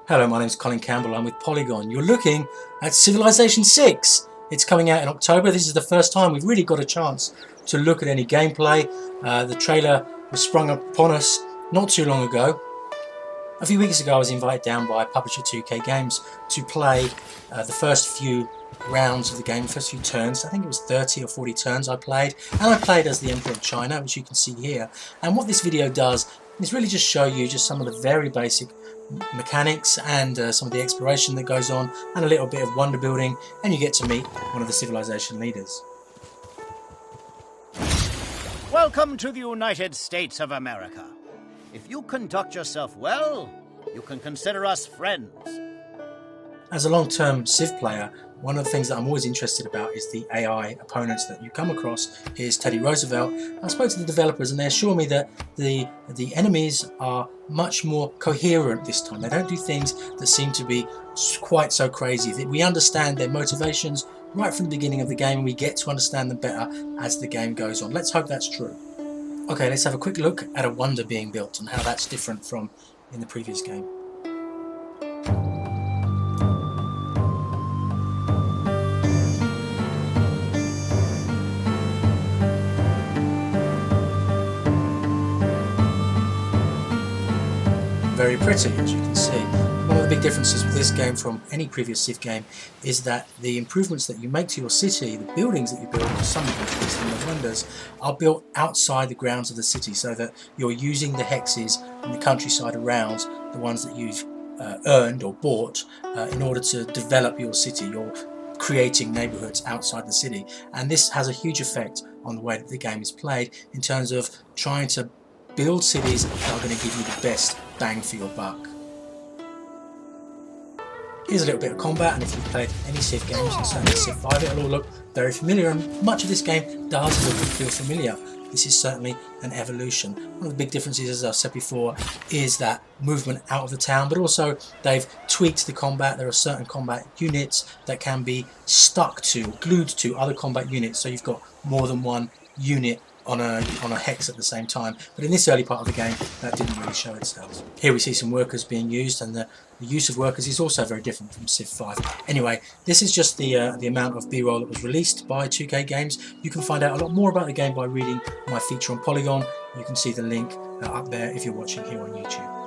Hello, my name is Colin Campbell. I'm with Polygon. You're looking at Civilization 6. It's coming out in October. This is the first time we've really got a chance to look at any gameplay. The trailer was sprung upon us not too long ago. A few weeks ago I was invited down by publisher 2K Games to play the first few rounds of the game, the first few turns. I think it was 30 or 40 turns I played, and I played as the Emperor of China, which you can see here. And what this video does is really just show you just some of the very basic mechanics and some of the exploration that goes on, and a little bit of wonder building, and you get to meet one of the civilization leaders. Welcome to the United States of America. If you conduct yourself well, you can consider us friends. As a long-term Civ player, one of the things that I'm always interested about is the AI opponents that you come across. Here's Teddy Roosevelt. I spoke to the developers and they assure me that the enemies are much more coherent this time. They don't do things that seem to be quite so crazy. We understand their motivations right from the beginning of the game, and we get to understand them better as the game goes on. Let's hope that's true. Okay, let's have a quick look at a wonder being built and how that's different from in the previous game. Very pretty, as you can see. One of the big differences with this game from any previous Civ game is that the improvements that you make to your city, the buildings that you build, or some of which in the wonders, are built outside the grounds of the city, so that you're using the hexes in the countryside around, the ones that you've earned or bought, in order to develop your city. You're creating neighborhoods outside the city, and this has a huge effect on the way that the game is played in terms of trying to build cities that are going to give you the best bang for your buck. Here's a little bit of combat, and if you've played any Civ games, and certainly Civ 5, it'll all look very familiar, and much of this game does look and feel familiar. This is certainly an evolution. One of the big differences, as I've said before, is that movement out of the town, but also they've tweaked the combat. There are certain combat units that can be stuck to, glued to other combat units, so you've got more than one unit on a hex at the same time, but in this early part of the game that didn't really show itself. Here we see some workers being used, and the use of workers is also very different from Civ 5. Anyway, this is just the amount of B-roll that was released by 2K Games. You can find out a lot more about the game by reading my feature on Polygon. You can see the link up there if you're watching here on YouTube.